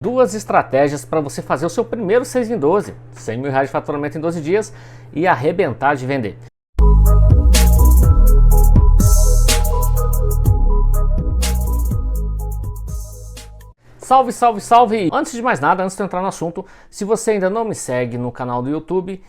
Duas estratégias para você fazer o seu primeiro 6 em 12, R$100 mil de faturamento em 12 dias e arrebentar de vender. Salve, salve, salve! Antes de mais nada, antes de entrar no assunto, se você ainda não me segue no canal do YouTube,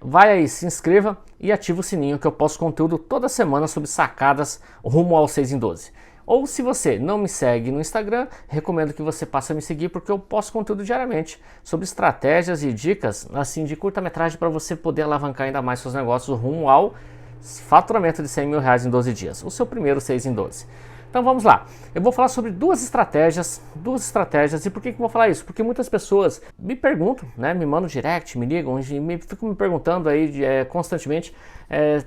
vai aí, se inscreva e ativa o sininho que eu posto conteúdo toda semana sobre sacadas rumo ao 6 em 12. Ou se você não me segue no Instagram, recomendo que você passe a me seguir porque eu posto conteúdo diariamente sobre estratégias e dicas assim de curta-metragem para você poder alavancar ainda mais seus negócios rumo ao faturamento de R$100 mil em 12 dias, o seu primeiro 6 em 12. Então vamos lá, eu vou falar sobre duas estratégias, e por que eu vou falar isso? Porque muitas pessoas me perguntam, né, me mandam direct, me ligam, ficam me perguntando aí constantemente,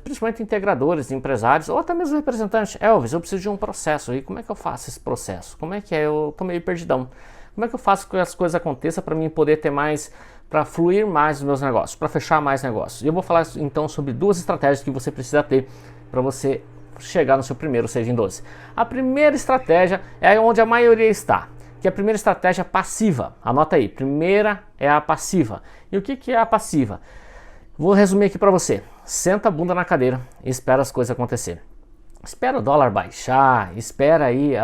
principalmente integradores, empresários, ou até mesmo representantes, Elvis, eu preciso de um processo, e como é que eu faço esse processo? Como é que é? Eu tô meio perdidão. Como é que eu faço que as coisas aconteçam para mim poder ter mais, para fluir mais nos meus negócios, para fechar mais negócios? E eu vou falar então sobre duas estratégias que você precisa ter para você chegar no seu primeiro 6 em 12. A primeira estratégia é onde a maioria está, que é a primeira estratégia passiva. Anota aí, primeira é a passiva. E o que é a passiva? Vou resumir aqui para você. Senta a bunda na cadeira e espera as coisas acontecer. Espera o dólar baixar, espera aí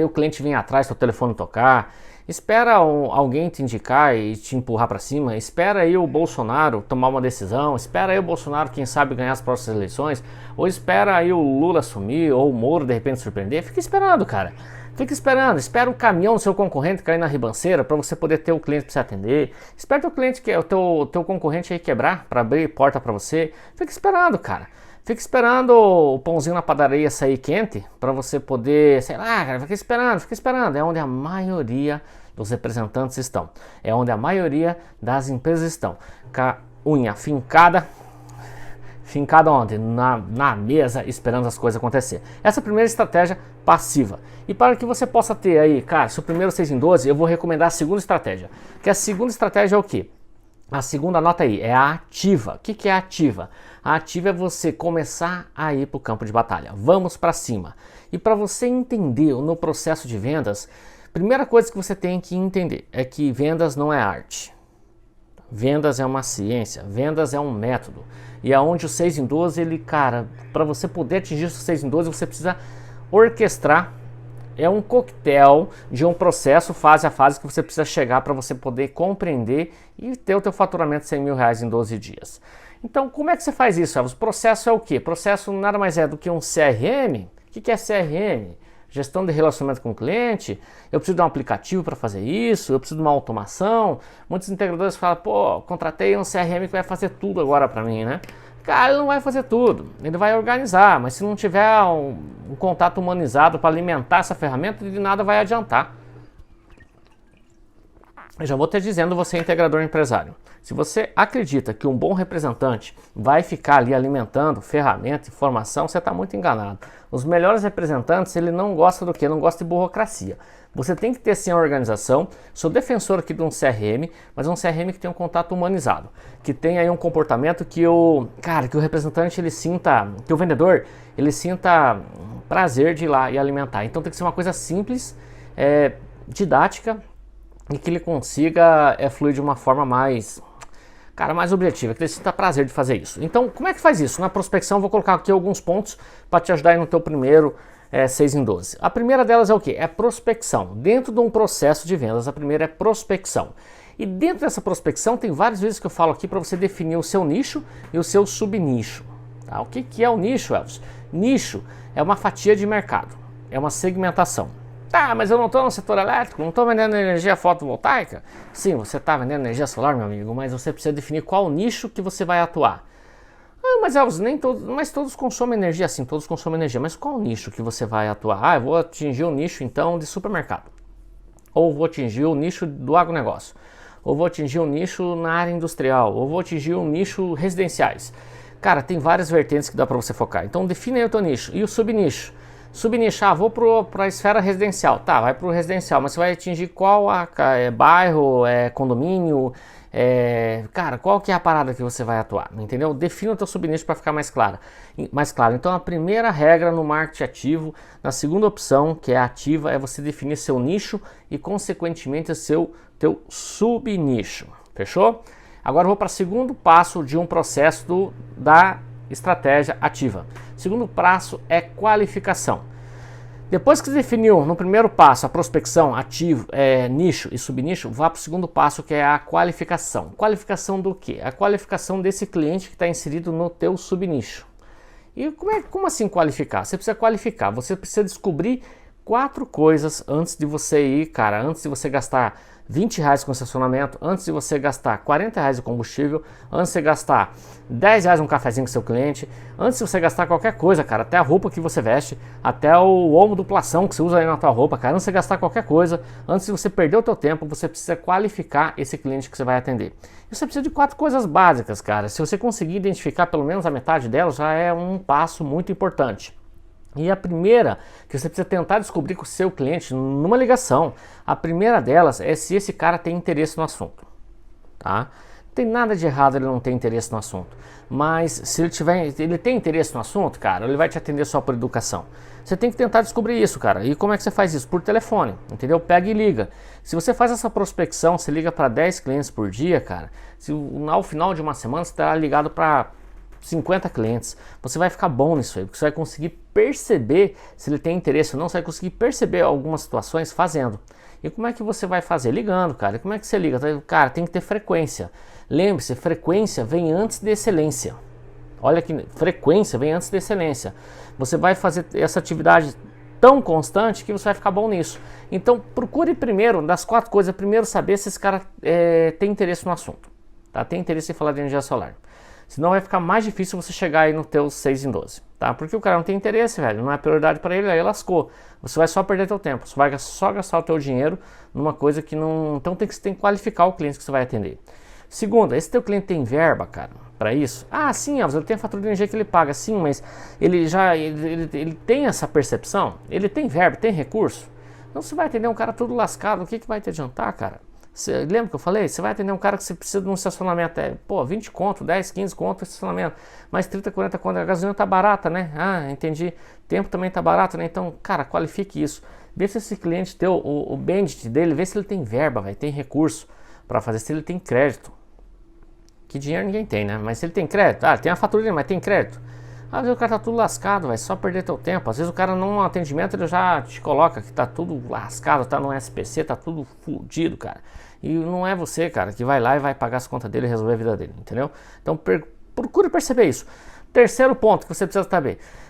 o cliente vir atrás, seu telefone tocar, espera alguém te indicar e te empurrar para cima, espera aí o Bolsonaro tomar uma decisão, espera aí o Bolsonaro, quem sabe, ganhar as próximas eleições, ou espera aí o Lula assumir, ou o Moro de repente surpreender. Fica esperando, cara. Fica esperando, espera o caminhão do seu concorrente cair na ribanceira para você poder ter o cliente para você atender. Espera o cliente, o teu concorrente aí quebrar para abrir porta para você. Fica esperando, cara. Fica esperando o pãozinho na padaria sair quente para você poder, sei lá, cara, fica esperando. É onde a maioria dos representantes estão. É onde a maioria das empresas estão. Com a unha fincada onde? Na mesa, esperando as coisas acontecer. Essa é a primeira estratégia passiva. E para que você possa ter aí, cara, seu primeiro 6 em 12, eu vou recomendar a segunda estratégia. Que a segunda estratégia é o quê? A segunda, anota aí, é a ativa. O que é a ativa? A ativa é você começar a ir para o campo de batalha. Vamos para cima. E para você entender no processo de vendas, primeira coisa que você tem que entender é que vendas não é arte. Vendas é uma ciência, vendas é um método. E aonde o 6 em 12, ele, cara, para você poder atingir o 6 em 12, você precisa orquestrar. É um coquetel de um processo, fase a fase, que você precisa chegar para você poder compreender e ter o teu faturamento de R$100 mil em 12 dias. Então, como é que você faz isso, Elvis? O processo é o quê? Processo nada mais é do que um CRM. O que é CRM? Gestão de relacionamento com o cliente. Eu preciso de um aplicativo para fazer isso, eu preciso de uma automação. Muitos integradores falam, pô, contratei um CRM que vai fazer tudo agora para mim, né? Cara, ele não vai fazer tudo, ele vai organizar, mas se não tiver um contato humanizado para alimentar essa ferramenta, de nada vai adiantar. Eu já vou te dizendo, você é integrador empresário. Se você acredita que um bom representante vai ficar ali alimentando ferramenta, informação, você está muito enganado. Os melhores representantes, ele não gosta do quê? Não gosta de burocracia. Você tem que ter sim a organização. Sou defensor aqui de um CRM, mas um CRM que tem um contato humanizado, que tem aí um comportamento que o representante ele sinta, que o vendedor ele sinta prazer de ir lá e alimentar. Então tem que ser uma coisa simples, didática, e que ele consiga fluir de uma forma mais objetiva, que ele sinta prazer de fazer isso. Então, como é que faz isso? Na prospecção, vou colocar aqui alguns pontos para te ajudar aí no teu primeiro 6 em 12. A primeira delas é o quê? É prospecção. Dentro de um processo de vendas, a primeira é prospecção. E dentro dessa prospecção, tem várias vezes que eu falo aqui para você definir o seu nicho e o seu subnicho. Tá? O que é o nicho, Elvis? Nicho é uma fatia de mercado, é uma segmentação. Tá, mas eu não estou no setor elétrico, não estou vendendo energia fotovoltaica. Sim, você está vendendo energia solar, meu amigo, mas você precisa definir qual nicho que você vai atuar. Ah, mas Elvis, mas todos consomem energia. Sim, todos consomem energia, mas qual nicho que você vai atuar? Ah, eu vou atingir o nicho então de supermercado, ou vou atingir o nicho do agronegócio, ou vou atingir o nicho na área industrial, ou vou atingir o nicho residenciais. Cara, tem várias vertentes que dá para você focar. Então define aí o teu nicho e o subnicho. Subnichar, vou para a esfera residencial. Tá, vai para o residencial, mas você vai atingir qual bairro, condomínio, cara, qual que é a parada que você vai atuar, entendeu? Defina o teu subnicho para ficar mais claro. Então a primeira regra no marketing ativo, na segunda opção, que é ativa, é você definir seu nicho e consequentemente teu subnicho. Fechou? Agora eu vou para o segundo passo de um processo da estratégia ativa. O segundo passo é qualificação. Depois que você definiu no primeiro passo a prospecção, ativo, nicho e subnicho, vá para o segundo passo, que é a qualificação. Qualificação do quê? A qualificação desse cliente que está inserido no teu subnicho. E como assim qualificar? Você precisa qualificar, você precisa descobrir 4 coisas antes de você ir, cara, antes de você gastar R$20 com estacionamento, antes de você gastar R$40 de combustível, antes de você gastar R$10 um cafezinho com seu cliente, antes de você gastar qualquer coisa, cara, até a roupa que você veste, até o omoduplação que você usa aí na tua roupa, cara, antes de você gastar qualquer coisa, antes de você perder o teu tempo, você precisa qualificar esse cliente que você vai atender. E você precisa de 4 coisas básicas, cara. Se você conseguir identificar pelo menos a metade delas, já é um passo muito importante. E a primeira que você precisa tentar descobrir com o seu cliente numa ligação, a primeira delas é se esse cara tem interesse no assunto, tá? Não tem nada de errado ele não ter interesse no assunto, mas se ele tem interesse no assunto, cara, ele vai te atender só por educação. Você tem que tentar descobrir isso, cara. E como é que você faz isso? Por telefone, entendeu? Pega e liga. Se você faz essa prospecção, você liga para 10 clientes por dia, cara, ao final de uma semana você estará ligado para 50 clientes, você vai ficar bom nisso aí, porque você vai conseguir perceber se ele tem interesse ou não, você vai conseguir perceber algumas situações fazendo. E como é que você vai fazer? Ligando, cara. E como é que você liga? Cara, tem que ter frequência. Lembre-se, frequência vem antes de excelência. Olha que frequência vem antes de excelência. Você vai fazer essa atividade tão constante que você vai ficar bom nisso. Então procure primeiro, das 4 coisas, primeiro saber se esse cara tem interesse no assunto, tá? Tem interesse em falar de energia solar. Senão vai ficar mais difícil você chegar aí no teu 6 em 12, tá? Porque o cara não tem interesse, velho, não é prioridade para ele, aí lascou. Você vai só perder teu tempo, você vai só gastar o teu dinheiro numa coisa que não... Então você tem que qualificar o cliente que você vai atender. Segunda, esse teu cliente tem verba, cara, para isso? Ah, sim, Elvis, ele tem a fatura de energia que ele paga, sim, mas ele tem essa percepção? Ele tem verba, tem recurso? Então você vai atender um cara todo lascado, o que vai te adiantar, cara? Você lembra que eu falei? Você vai atender um cara que você precisa de um estacionamento, 20 conto, 10, 15 conto estacionamento, mais 30, 40 conto, a gasolina tá barata, né? Ah, entendi, tempo também tá barato, né? Então, cara, qualifique isso. Vê se esse cliente teu, o bandit dele, vê se ele tem verba, tem recurso para fazer, se ele tem crédito. Que dinheiro ninguém tem, né? Mas se ele tem crédito, tem a fatura dele, mas tem crédito. Às vezes o cara tá tudo lascado, vai só perder teu tempo. Às vezes o cara num atendimento ele já te coloca que tá tudo lascado, tá no SPC, tá tudo fudido, cara. E não é você, cara, que vai lá e vai pagar as contas dele e resolver a vida dele, entendeu? Então procure perceber isso. Terceiro ponto que você precisa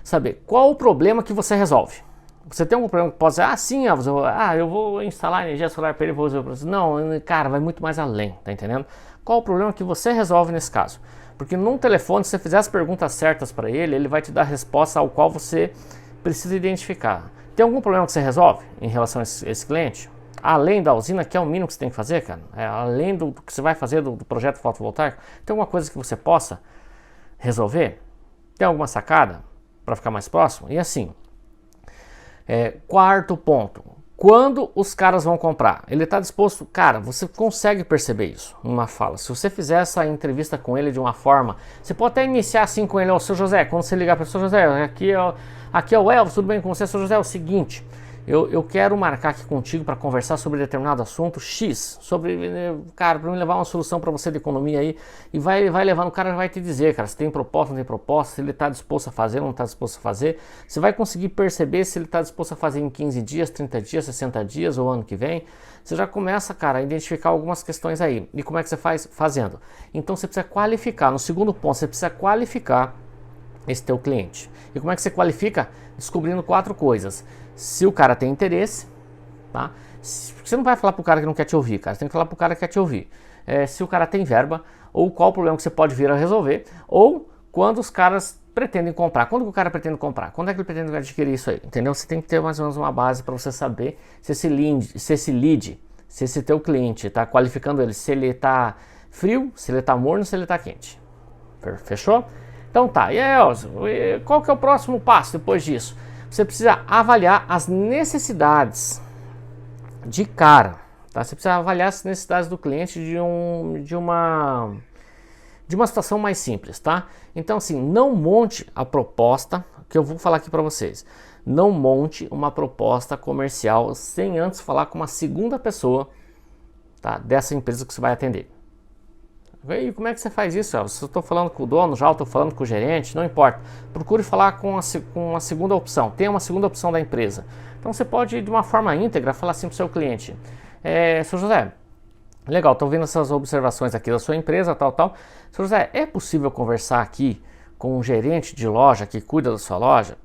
saber qual o problema que você resolve. Você tem algum problema que pode dizer, sim, eu vou instalar energia solar para ele, vou resolver. Não, cara, vai muito mais além, tá entendendo? Qual o problema que você resolve nesse caso? Porque num telefone, se você fizer as perguntas certas para ele, ele vai te dar a resposta ao qual você precisa identificar. Tem algum problema que você resolve em relação a esse cliente? Além da usina, que é o mínimo que você tem que fazer, cara, além do que você vai fazer do projeto fotovoltaico, tem alguma coisa que você possa resolver? Tem alguma sacada para ficar mais próximo? E assim, quarto ponto, quando os caras vão comprar? Ele está disposto, cara, você consegue perceber isso numa fala. Se você fizer essa entrevista com ele de uma forma, você pode até iniciar assim com ele, ó, seu José, quando você ligar para o seu José, aqui é o Elvis, tudo bem com você, seu José? É o seguinte, eu quero marcar aqui contigo para conversar sobre determinado assunto X, cara, para me levar uma solução para você de economia aí, e vai levar, o cara vai te dizer, cara, se tem proposta, não tem proposta, se ele está disposto a fazer, não está disposto a fazer, você vai conseguir perceber se ele está disposto a fazer em 15 dias, 30 dias, 60 dias ou ano que vem, você já começa, cara, a identificar algumas questões aí, e como é que você faz? Fazendo. Então você precisa qualificar, no segundo ponto, você precisa qualificar esse teu cliente. E como é que você qualifica? Descobrindo 4 coisas. Se o cara tem interesse, tá? Você não vai falar pro cara que não quer te ouvir, cara. Você tem que falar pro cara que quer te ouvir. Se o cara tem verba, ou qual o problema que você pode vir a resolver, ou quando os caras pretendem comprar. Quando o cara pretende comprar? Quando é que ele pretende adquirir isso aí? Entendeu? Você tem que ter mais ou menos uma base para você saber se esse teu cliente está qualificando ele, se ele está frio, se ele está morno, se ele está quente. Fechou? Então tá, e aí, Elcio, qual que é o próximo passo depois disso? Você precisa avaliar as necessidades de cara, tá? Você precisa avaliar as necessidades do cliente de uma situação mais simples, tá? Então, assim, não monte a proposta que eu vou falar aqui para vocês. Não monte uma proposta comercial sem antes falar com uma segunda pessoa, tá, dessa empresa que você vai atender. E como é que você faz isso? Se eu estou falando com o dono, já estou falando com o gerente, não importa. Procure falar com uma segunda opção. Tenha uma segunda opção da empresa. Então você pode, de uma forma íntegra, falar assim para o seu cliente: Sr. José, legal, estou vendo essas observações aqui da sua empresa, tal. Sr. José, é possível conversar aqui com um gerente de loja que cuida da sua loja?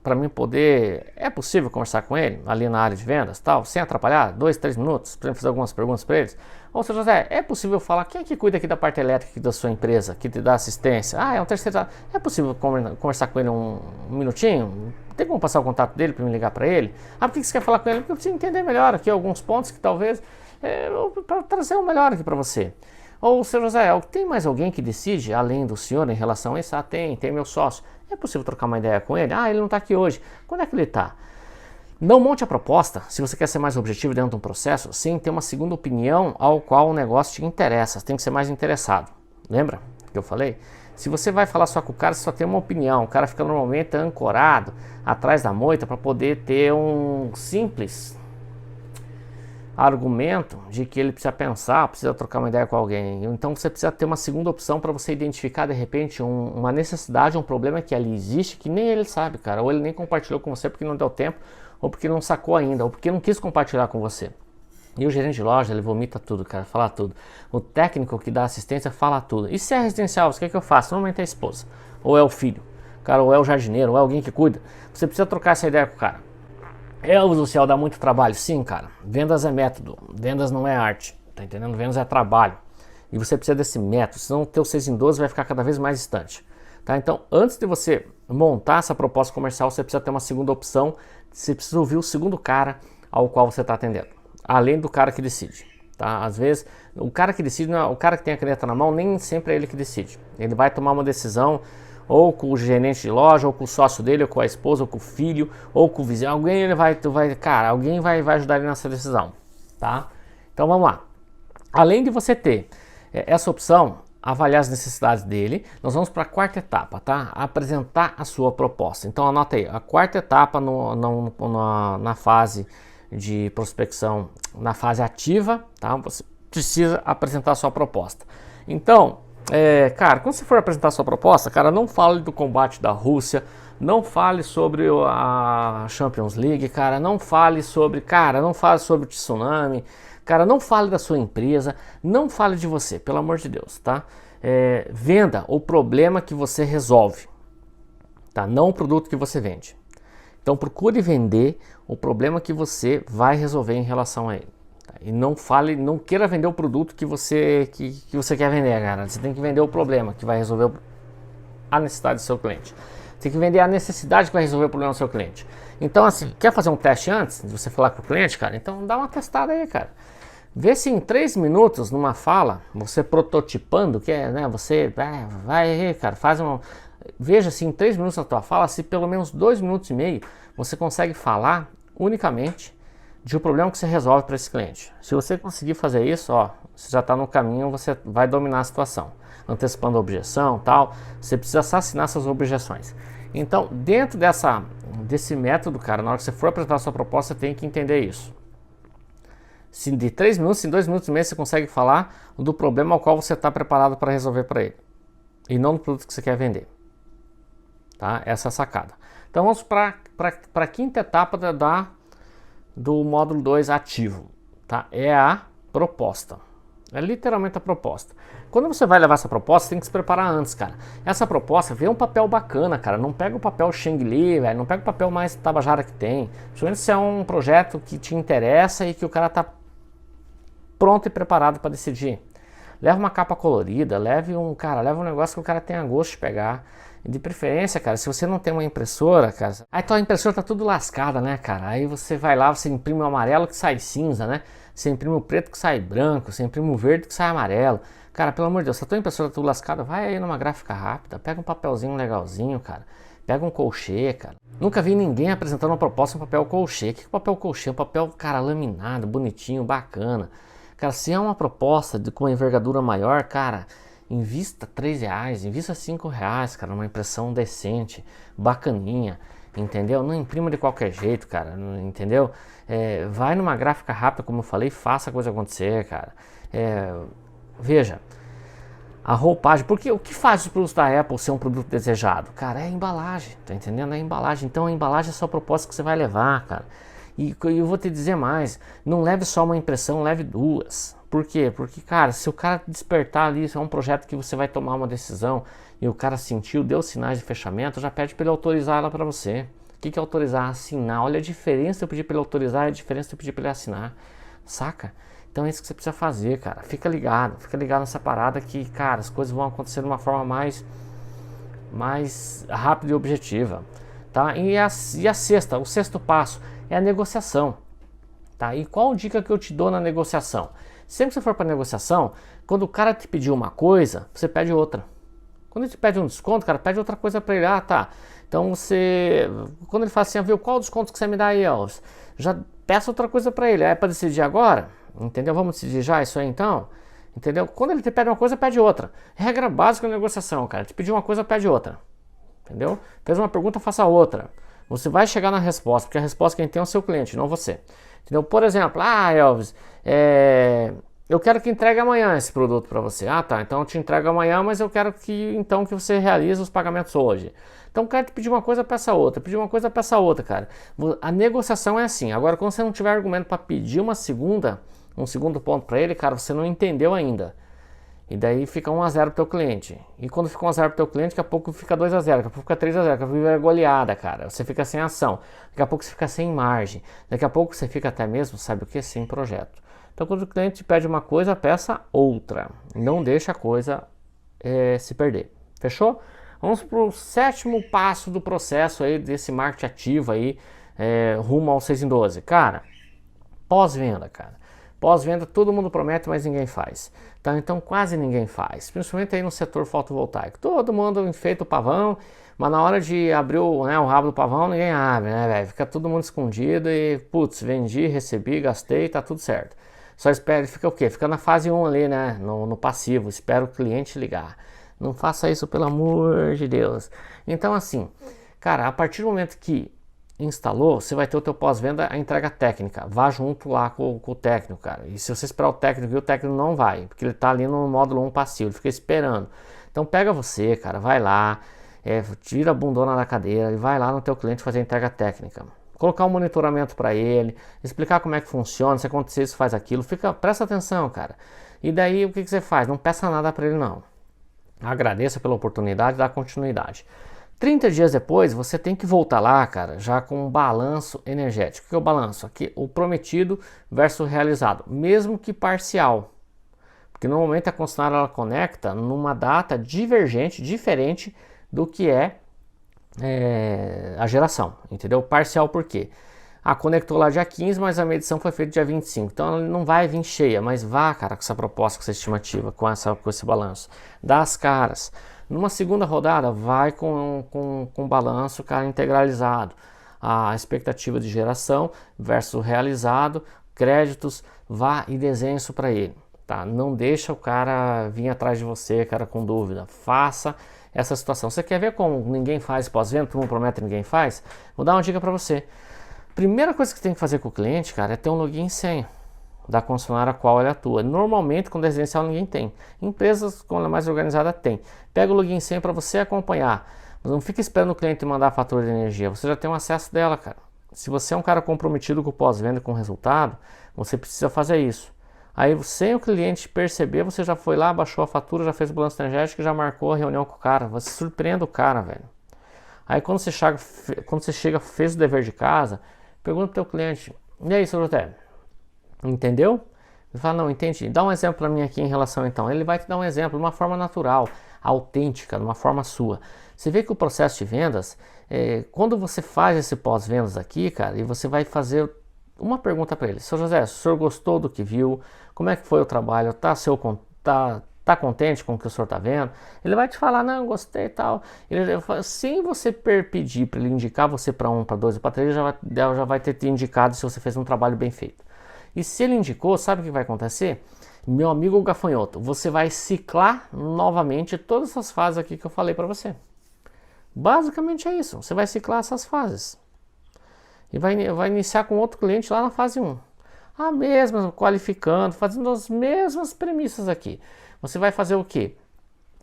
Para mim poder, é possível conversar com ele ali na área de vendas, tal, sem atrapalhar, 2, 3 minutos, para fazer algumas perguntas para eles? Ou seja, José, é possível falar quem é que cuida aqui da parte elétrica aqui da sua empresa, que te dá assistência? É um terceiro, é possível conversar com ele um minutinho? Tem como passar o contato dele para me ligar para ele? Por que você quer falar com ele? Porque eu preciso entender melhor aqui alguns pontos que talvez, para trazer o melhor aqui para você. Ou, Sr. José, tem mais alguém que decide, além do senhor, em relação a isso? Tem meu sócio. É possível trocar uma ideia com ele? Ele não está aqui hoje. Quando é que ele está? Não monte a proposta, se você quer ser mais objetivo dentro de um processo, sem ter uma segunda opinião ao qual o negócio te interessa. Você tem que ser mais interessado. Lembra que eu falei? Se você vai falar só com o cara, você só tem uma opinião. O cara fica normalmente ancorado atrás da moita para poder ter um simples argumento de que ele precisa pensar, precisa trocar uma ideia com alguém. Então você precisa ter uma segunda opção para você identificar de repente uma necessidade, um problema que ali existe, que nem ele sabe, cara, ou ele nem compartilhou com você porque não deu tempo, ou porque não sacou ainda, ou porque não quis compartilhar com você. E o gerente de loja, ele vomita tudo, cara, fala tudo. O técnico que dá assistência fala tudo. E se é residencial, o que é que eu faço? Normalmente é a esposa, ou é o filho, cara, ou é o jardineiro, ou é alguém que cuida. Você precisa trocar essa ideia com o cara. Elvis do céu, dá muito trabalho. Sim, cara. Vendas é método. Vendas não é arte. Tá entendendo? Vendas é trabalho. E você precisa desse método. Senão o teu 6 em 12 vai ficar cada vez mais distante. Tá? Então, antes de você montar essa proposta comercial, você precisa ter uma segunda opção. Você precisa ouvir o segundo cara ao qual você está atendendo. Além do cara que decide. Tá? Às vezes, o cara que decide, o cara que tem a caneta na mão, nem sempre é ele que decide. Ele vai tomar uma decisão ou com o gerente de loja, ou com o sócio dele, ou com a esposa, ou com o filho, ou com o vizinho. Alguém vai ajudar ele nessa decisão, tá? Então vamos lá. Além de você ter essa opção, avaliar as necessidades dele, nós vamos para a quarta etapa, tá? Apresentar a sua proposta. Então anota aí, a quarta etapa na fase de prospecção, na fase ativa, tá? Você precisa apresentar a sua proposta. Então, cara, quando você for apresentar a sua proposta, cara, não fale do combate da Rússia, não fale sobre a Champions League, cara, não fale sobre o tsunami, cara, não fale da sua empresa, não fale de você, pelo amor de Deus, tá? Venda o problema que você resolve, tá? Não o produto que você vende. Então procure vender o problema que você vai resolver em relação a ele. E não queira vender o produto que você quer vender, cara. Você tem que vender o problema que vai resolver a necessidade do seu cliente. Você tem que vender a necessidade que vai resolver o problema do seu cliente. Então, assim, quer fazer um teste antes de você falar com o cliente, cara? Então dá uma testada aí, cara. Vê se em 3 minutos, numa fala, você prototipando, que é, né? Você vai, cara, veja se em 3 minutos na tua fala, se pelo menos 2 minutos e meio, você consegue falar unicamente de um problema que você resolve para esse cliente. Se você conseguir fazer isso, você já está no caminho, você vai dominar a situação. Antecipando a objeção, tal, você precisa assassinar essas objeções. Então, dentro desse método, cara, na hora que você for apresentar a sua proposta, você tem que entender isso. Se de 3 minutos, em 2 minutos e meio, você consegue falar do problema ao qual você está preparado para resolver para ele. E não do produto que você quer vender. Tá? Essa é a sacada. Então, vamos para a quinta etapa do módulo 2 ativo, tá? É a proposta. É literalmente a proposta. Quando você vai levar essa proposta, você tem que se preparar antes, cara. Essa proposta, vê um papel bacana, cara. Não pega o papel Xing-Li, velho. Não pega o papel mais tabajara que tem. Principalmente se é um projeto que te interessa e que o cara tá pronto e preparado para decidir. Leva uma capa colorida, leva um negócio que o cara tenha gosto de pegar. De preferência, cara, se você não tem uma impressora, cara, aí tua impressora tá tudo lascada, né, cara? Aí você vai lá, você imprime o amarelo que sai cinza, né? Você imprime o preto que sai branco, você imprime o verde que sai amarelo. Cara, pelo amor de Deus, se a tua impressora tá tudo lascada, vai aí numa gráfica rápida, pega um papelzinho legalzinho, cara. Pega um colchê, cara. Nunca vi ninguém apresentando uma proposta em papel colchê. O que é papel colchê? Um papel, cara, laminado, bonitinho, bacana. Cara, se é uma proposta com uma envergadura maior, cara, invista R$3, invista R$5, cara, uma impressão decente, bacaninha, entendeu? Não imprima de qualquer jeito, cara, entendeu? Vai numa gráfica rápida, como eu falei, faça a coisa acontecer, cara. Veja, a roupagem, porque o que faz o produto da Apple ser um produto desejado? Cara, é a embalagem, tá entendendo? É a embalagem. Então a embalagem é só a proposta que você vai levar, cara. E eu vou te dizer mais, não leve só uma impressão, leve duas. Por quê? Porque, cara, se o cara despertar ali, se é um projeto que você vai tomar uma decisão e o cara sentiu, deu sinais de fechamento, já pede para ele autorizar ela para você. O que é autorizar? Assinar. Olha a diferença eu pedir para ele autorizar e a diferença eu pedir para ele assinar. Saca? Então é isso que você precisa fazer, cara. Fica ligado nessa parada que, cara, as coisas vão acontecer de uma forma mais rápida e objetiva, tá? E o sexto passo é a negociação, tá? E qual dica que eu te dou na negociação? Sempre que você for para negociação, quando o cara te pedir uma coisa, você pede outra. Quando ele te pede um desconto, cara, pede outra coisa para ele. Ah, tá. Então quando ele fala assim, viu, qual o desconto que você me dá aí, Elvis? Já peça outra coisa para ele. É para decidir agora? Entendeu? Vamos decidir já isso aí então? Entendeu? Quando ele te pede uma coisa, pede outra. Regra básica da negociação, cara. Te pediu uma coisa, pede outra. Entendeu? Fez uma pergunta, faça outra. Você vai chegar na resposta, porque a resposta quem tem é o seu cliente, não você. Entendeu? Por exemplo, Elvis, eu quero que entregue amanhã esse produto para você. Ah, tá, então eu te entrego amanhã, mas eu quero que você realize os pagamentos hoje. Então o cara te pedir uma coisa, peça outra, pedir uma coisa, peça outra, cara. A negociação é assim. Agora, quando você não tiver argumento para pedir um segundo ponto para ele, cara, você não entendeu ainda. E daí fica 1-0 pro teu cliente. E quando fica 1-0 pro teu cliente, daqui a pouco fica 2-0, daqui a pouco fica 3-0, daqui a pouco fica goleada, cara. Você fica sem ação, daqui a pouco você fica sem margem, daqui a pouco você fica até mesmo, sabe o que? Sem projeto. Então quando o cliente te pede uma coisa, peça outra. Não deixa a coisa se perder. Fechou? Vamos pro sétimo passo do processo aí, desse marketing ativo aí, rumo ao 6 em 12. Cara, pós-venda, cara. Pós-venda todo mundo promete, mas ninguém faz. Tá? Então quase ninguém faz, principalmente aí no setor fotovoltaico. Todo mundo enfeita o pavão, mas na hora de abrir o rabo do pavão ninguém abre, né, velho? Fica todo mundo escondido e, putz, vendi, recebi, gastei, tá tudo certo. Só espera, fica o quê? Fica na fase 1 ali, né? No passivo, espera o cliente ligar. Não faça isso, pelo amor de Deus. Então assim, cara, a partir do momento que instalou, você vai ter o teu pós-venda, a entrega técnica. Vá junto lá com o técnico, cara. E se você esperar o técnico não vai, porque ele tá ali no módulo 1 passivo, ele fica esperando. Então pega você, cara, vai lá, tira a bundona da cadeira e vai lá no teu cliente fazer a entrega técnica. Colocar um monitoramento para ele, explicar como é que funciona, se acontecer isso, faz aquilo. Presta atenção, cara. E daí o que você faz? Não peça nada para ele, não. Agradeça pela oportunidade, dá continuidade. 30 dias depois, você tem que voltar lá, cara, já com um balanço energético. O que é o balanço? Aqui, o prometido versus o realizado, mesmo que parcial. Porque normalmente a concessionária ela conecta numa data divergente, diferente do que é a geração, entendeu? Parcial por quê? Conectou lá dia 15, mas a medição foi feita dia 25. Então ela não vai vir cheia, mas vá, cara, com essa proposta, com essa estimativa, com esse balanço. Dá as caras. Numa segunda rodada, vai com balanço, cara, integralizado. A expectativa de geração versus realizado, créditos, vá e desenhe isso para ele. Tá? Não deixa o cara vir atrás de você, cara, com dúvida. Faça essa situação. Você quer ver como ninguém faz pós-venda, todo mundo promete e ninguém faz? Vou dar uma dica para você. Primeira coisa que você tem que fazer com o cliente, cara, é ter um login e senha da concessionária a qual ele atua. Normalmente, com residencial, ninguém tem. Empresas, quando ela é mais organizada, tem. Pega o login e senha para você acompanhar. Mas não fica esperando o cliente mandar a fatura de energia. Você já tem um acesso dela, cara. Se você é um cara comprometido com o pós-venda e com o resultado, você precisa fazer isso. Aí, sem o cliente perceber, você já foi lá, baixou a fatura, já fez o balanço energético e já marcou a reunião com o cara. Você surpreende o cara, velho. Aí, quando você chega, fez o dever de casa, pergunta pro teu cliente: e aí, seu José? Entendeu? Ele fala: não, entendi. Dá um exemplo para mim aqui em relação então. Ele vai te dar um exemplo de uma forma natural, autêntica, de uma forma sua. Você vê que o processo de vendas, quando você faz esse pós-vendas aqui, cara, e você vai fazer uma pergunta para ele: seu José, o senhor gostou do que viu? Como é que foi o trabalho? Tá Tá contente com o que o senhor tá vendo? Ele vai te falar, não, gostei e tal. Sem você pedir para ele indicar você para 1, para 2 ou para 3, já vai ter te indicado se você fez um trabalho bem feito. E se ele indicou, sabe o que vai acontecer? Meu amigo gafanhoto, você vai ciclar novamente todas essas fases aqui que eu falei para você. Basicamente é isso, você vai ciclar essas fases. E vai iniciar com outro cliente lá na fase 1. A mesma, qualificando, fazendo as mesmas premissas aqui. Você vai fazer o quê?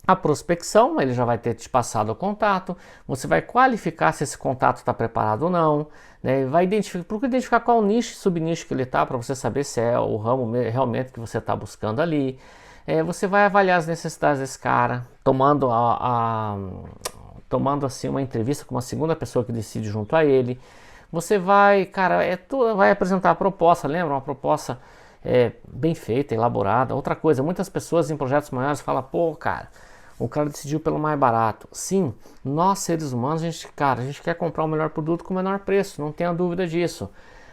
A prospecção, ele já vai ter te passado o contato, você vai qualificar se esse contato está preparado ou não, né? Vai identificar qual nicho e subnicho que ele está, para você saber se é o ramo realmente que você está buscando ali. Você vai avaliar as necessidades desse cara, tomando assim uma entrevista com uma segunda pessoa que decide junto a ele. Você vai, cara, vai apresentar a proposta, lembra? Uma proposta bem feita, elaborada. Outra coisa, muitas pessoas em projetos maiores falam, pô, cara, o cara decidiu pelo mais barato. Sim, nós seres humanos, a gente quer comprar o melhor produto com o menor preço, não tenha dúvida disso.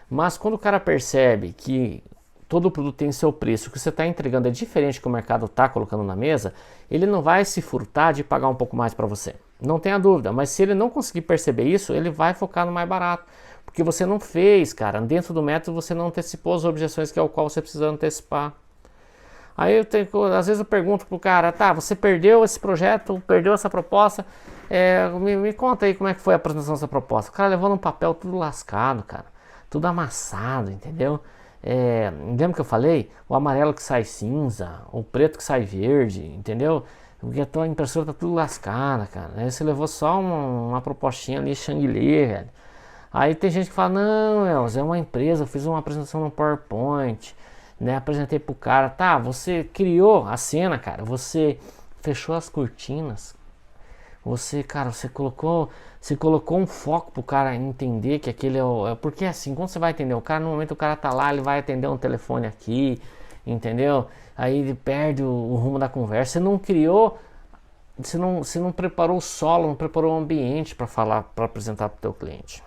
Mas quando o cara percebe que todo produto tem seu preço, o que você está entregando é diferente do que o mercado está colocando na mesa, ele não vai se furtar de pagar um pouco mais para você. Não tenha dúvida, mas se ele não conseguir perceber isso, ele vai focar no mais barato. Porque você não fez, cara, dentro do método você não antecipou as objeções que é o qual você precisa antecipar. Aí às vezes eu pergunto pro cara, tá, você perdeu esse projeto, perdeu essa proposta, me conta aí como é que foi a apresentação dessa proposta. O cara levou num papel tudo lascado, cara, tudo amassado, entendeu? Lembra que eu falei? O amarelo que sai cinza, o preto que sai verde, entendeu? Porque a tua impressora tá tudo lascada, cara. Aí você levou só uma propostinha ali, Xangli, velho. Aí tem gente que fala, não, Elza, é uma empresa, eu fiz uma apresentação no PowerPoint, né, apresentei pro cara, tá, você criou a cena, cara, você fechou as cortinas, você colocou um foco pro cara entender que aquele porque assim, quando você vai atender o cara, no momento o cara tá lá, ele vai atender um telefone aqui, entendeu? Aí ele perde o rumo da conversa, você não criou, você não preparou o solo, não preparou o ambiente para falar, para apresentar pro teu cliente.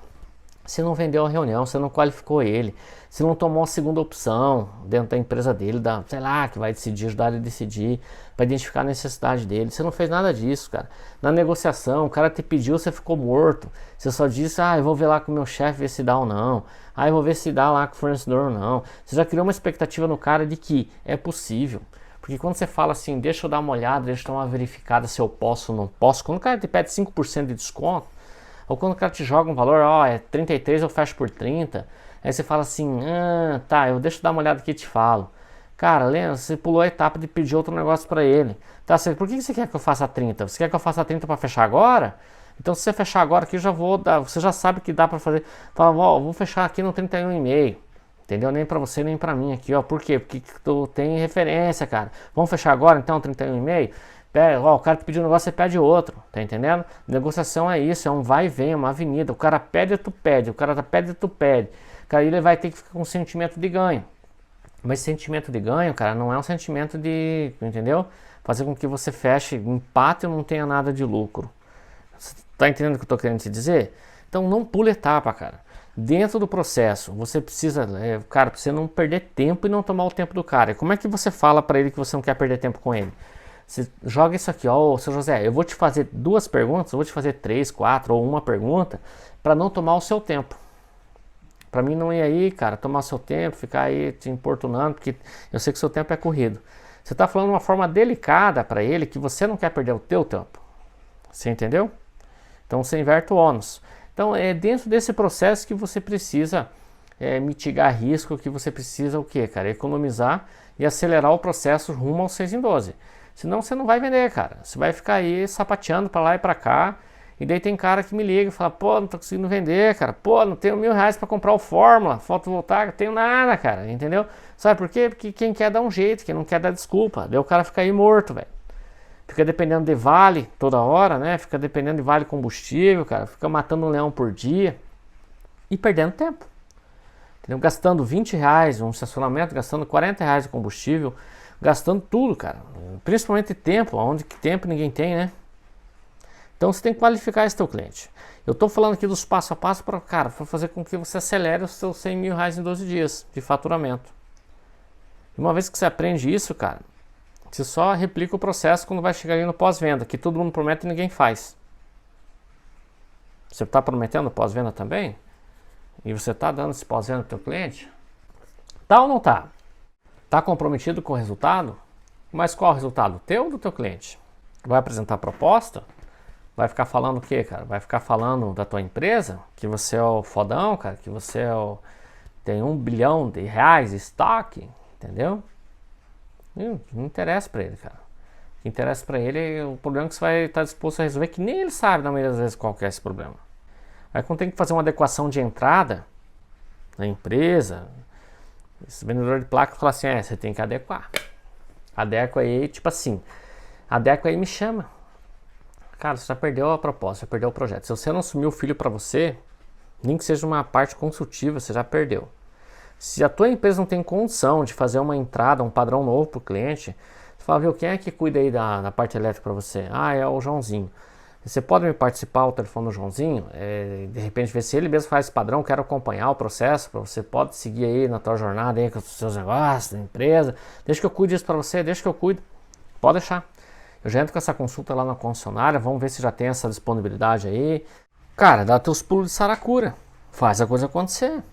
Você não vendeu a reunião, você não qualificou ele, você não tomou a segunda opção dentro da empresa dele, sei lá, que vai decidir, ajudar ele a decidir, para identificar a necessidade dele. Você não fez nada disso, cara. Na negociação, o cara te pediu, você ficou morto. Você só disse, eu vou ver lá com o meu chefe, ver se dá ou não. Eu vou ver se dá lá com o fornecedor ou não. Você já criou uma expectativa no cara de que é possível. Porque quando você fala assim, deixa eu dar uma olhada, deixa eu dar uma verificada se eu posso ou não posso, quando o cara te pede 5% de desconto, ou quando o cara te joga um valor, é 33, eu fecho por 30. Aí você fala assim, tá, eu deixo dar uma olhada aqui e te falo. Cara, lembra, você pulou a etapa de pedir outro negócio para ele. Tá, por que você quer que eu faça 30? Você quer que eu faça 30 para fechar agora? Então se você fechar agora aqui, eu já vou dar, você já sabe que dá para fazer. Fala, vou fechar aqui no 31,5. Entendeu? Nem para você, nem para mim aqui, ó. Por quê? Porque tu tem referência, cara. Vamos fechar agora então 31,5? O cara te pediu um negócio, você pede outro, tá entendendo? Negociação é isso, é um vai e vem, é uma avenida. O cara pede, tu pede, o cara pede, tu pede. Cara, ele vai ter que ficar com um sentimento de ganho. Mas sentimento de ganho, cara, não é um sentimento de, entendeu? Fazer com que você feche, empate e não tenha nada de lucro. Você tá entendendo o que eu tô querendo te dizer? Então não pula etapa, cara. Dentro do processo, você precisa, cara, pra você não perder tempo e não tomar o tempo do cara. E como é que você fala para ele que você não quer perder tempo com ele? Você joga isso aqui, ó, seu José, eu vou te fazer 2 perguntas, eu vou te fazer 3, 4 ou uma pergunta para não tomar o seu tempo. Para mim não ir aí, cara, tomar o seu tempo, ficar aí te importunando, porque eu sei que o seu tempo é corrido. Você está falando de uma forma delicada para ele que você não quer perder o teu tempo. Você entendeu? Então você inverte o ônus. Então é dentro desse processo que você precisa mitigar risco, que você precisa o quê, cara? Economizar e acelerar o processo rumo ao 6 em 12. Senão você não vai vender, cara. Você vai ficar aí sapateando para lá e para cá. E daí tem cara que me liga e fala, pô, não tô conseguindo vender, cara. Pô, não tenho R$1.000 para comprar o Fórmula, fotovoltaica, não tenho nada, cara. Entendeu? Sabe por quê? Porque quem quer dar um jeito, quem não quer dar desculpa. Daí o cara fica aí morto, velho. Fica dependendo de vale toda hora, né? Fica dependendo de vale combustível, cara. Fica matando um leão por dia. E perdendo tempo. Entendeu? Gastando R$20 um estacionamento, gastando R$40 de combustível. Gastando tudo, cara. Principalmente tempo, onde que tempo ninguém tem, né? Então você tem que qualificar esse teu cliente. Eu estou falando aqui dos passo a passo para fazer com que você acelere os seus R$100.000 em 12 dias de faturamento. E uma vez que você aprende isso, cara, Você só replica o processo quando vai chegar ali no pós-venda, que todo mundo promete e ninguém faz. Você está prometendo pós-venda também? E você está dando esse pós-venda para o teu cliente? Tá ou não tá? Tá comprometido com o resultado? Mas qual o resultado? Teu ou do teu cliente? Vai apresentar proposta? Vai ficar falando o quê, cara? Vai ficar falando da tua empresa? Que você é o fodão, cara? Que você é tem R$1 bilhão de estoque? Entendeu? Não interessa para ele, cara. O que interessa para ele é o problema que você vai estar disposto a resolver, que nem ele sabe, na maioria das vezes, qual que é esse problema. Aí quando tem que fazer uma adequação de entrada na empresa, esse vendedor de placa fala assim, você tem que adequar. Adequa aí, tipo assim, adequa aí e me chama. Cara, você já perdeu a proposta, já perdeu o projeto. Se você não assumiu o filho para você, nem que seja uma parte consultiva, você já perdeu. Se a tua empresa não tem condição de fazer uma entrada, um padrão novo para o cliente, você fala, viu, quem é que cuida aí da parte elétrica para você? Ah, é o Joãozinho. Você pode me participar ao telefone do Joãozinho? De repente ver se ele mesmo faz esse padrão, quero acompanhar o processo, você pode seguir aí na tua jornada aí com os seus negócios, da empresa. Deixa que eu cuide disso para você, deixa que eu cuido. Pode deixar. Eu já entro com essa consulta lá na concessionária, vamos ver se já tem essa disponibilidade aí. Cara, dá teus pulos de saracura. Faz a coisa acontecer.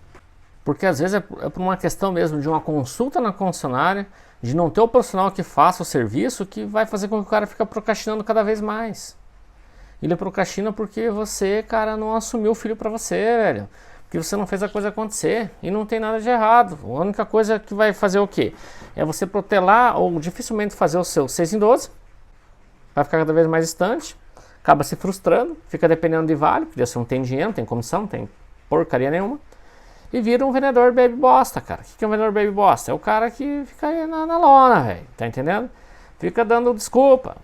Porque às vezes é por uma questão mesmo de uma consulta na concessionária, de não ter o profissional que faça o serviço, que vai fazer com que o cara fique procrastinando cada vez mais. Ele procrastina porque você, cara, não assumiu o filho para você, velho. Porque você não fez a coisa acontecer. E não tem nada de errado. A única coisa que vai fazer o quê? É você protelar ou dificilmente fazer o seu 6 em 12. Vai ficar cada vez mais distante. Acaba se frustrando. Fica dependendo de vale. Porque você não tem dinheiro, não tem comissão, não tem porcaria nenhuma. E vira um vendedor baby bosta, cara. O que é um vendedor baby bosta? É o cara que fica aí na lona, velho. Tá entendendo? Fica dando desculpa.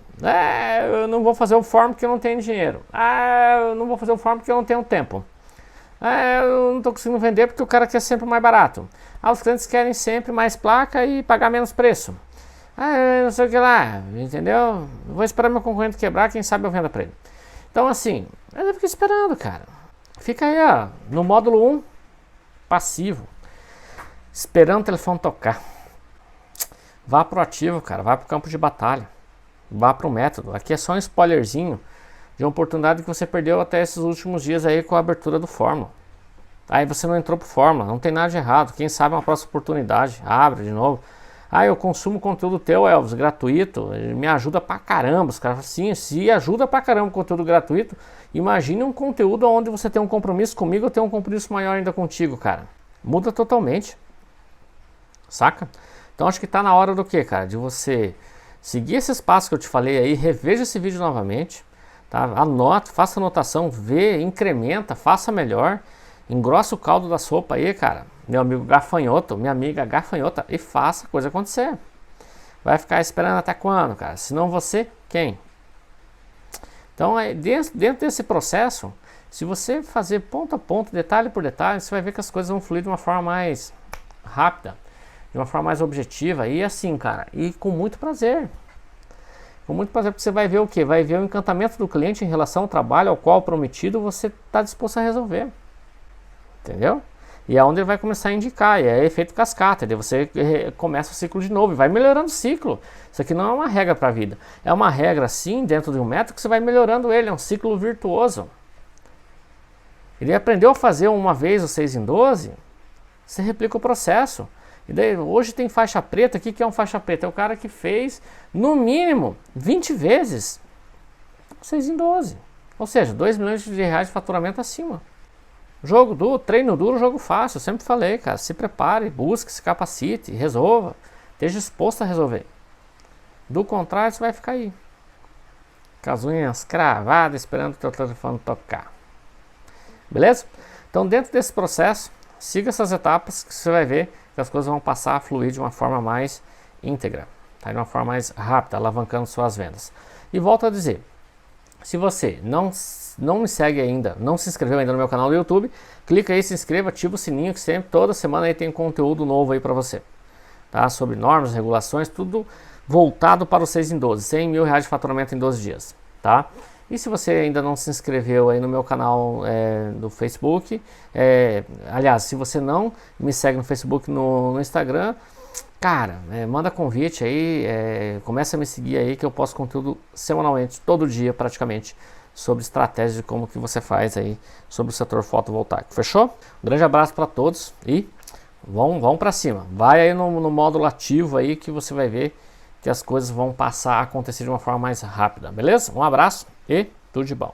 Eu não vou fazer o form porque eu não tenho dinheiro. Eu não vou fazer o form porque eu não tenho tempo. Eu não estou conseguindo vender porque o cara quer sempre mais barato. Os clientes querem sempre mais placa e pagar menos preço. Não sei o que lá, entendeu? Vou esperar meu concorrente quebrar, quem sabe eu vendo para ele. Então assim, eu fico esperando, cara. Fica aí, ó, no módulo 1, passivo. Esperando o telefone tocar. Vá pro ativo, cara. Vá pro campo de batalha. Vá pro método. Aqui é só um spoilerzinho de uma oportunidade que você perdeu até esses últimos dias aí com a abertura do Fórmula. Aí você não entrou pro Fórmula. Não tem nada de errado. Quem sabe uma próxima oportunidade. Abre de novo. Eu consumo conteúdo teu, Elvis, gratuito. Me ajuda pra caramba. Os caras assim, se ajuda pra caramba o conteúdo gratuito, imagine um conteúdo onde você tem um compromisso comigo, eu tenho um compromisso maior ainda contigo, cara. Muda totalmente. Saca? Então acho que tá na hora do que, cara? De você seguir esses passos que eu te falei aí, reveja esse vídeo novamente, tá? Anota, faça anotação, vê, incrementa, faça melhor, engrossa o caldo da sopa aí, cara. Meu amigo gafanhoto, minha amiga gafanhota, e faça a coisa acontecer. Vai ficar esperando até quando, cara? Se não você, quem? Então, dentro desse processo, se você fazer ponto a ponto, detalhe por detalhe, você vai ver que as coisas vão fluir de uma forma mais rápida, de uma forma mais objetiva e assim, cara, e com muito prazer. Com muito prazer, porque você vai ver o que? Vai ver o encantamento do cliente em relação ao trabalho ao qual prometido você está disposto a resolver. Entendeu? E é onde ele vai começar a indicar, e é efeito cascata, daí você começa o ciclo de novo, e vai melhorando o ciclo. Isso aqui não é uma regra para a vida, é uma regra sim, dentro de um método que você vai melhorando ele, é um ciclo virtuoso. Ele aprendeu a fazer uma vez o 6 em 12, você replica o processo. E daí, hoje tem faixa preta, o que é um faixa preta? É o cara que fez, no mínimo, 20 vezes 6 em 12. Ou seja, 2 milhões de reais de faturamento acima. Jogo duro, treino duro, jogo fácil. Eu sempre falei, cara, se prepare, busque, se capacite, resolva. Esteja disposto a resolver. Do contrário, você vai ficar aí, com as unhas cravadas, esperando o teu telefone tocar. Beleza? Então, dentro desse processo, siga essas etapas que você vai ver que as coisas vão passar a fluir de uma forma mais íntegra, tá? De uma forma mais rápida, alavancando suas vendas. E volto a dizer, se você não me segue ainda, não se inscreveu ainda no meu canal do YouTube, clica aí, se inscreva, ativa o sininho que sempre, toda semana aí tem conteúdo novo aí para você, tá? Sobre normas, regulações, tudo voltado para os 6 em 12, 100 mil reais de faturamento em 12 dias, tá? E se você ainda não se inscreveu aí no meu canal do Facebook, aliás, se você não me segue no Facebook, no Instagram, Cara, manda convite aí, começa a me seguir aí que eu posto conteúdo semanalmente, todo dia praticamente, sobre estratégias de como que você faz aí sobre o setor fotovoltaico. Fechou? Um grande abraço para todos e vão para cima. Vai aí no módulo ativo aí que você vai ver que as coisas vão passar a acontecer de uma forma mais rápida, beleza? Um abraço e tudo de bom.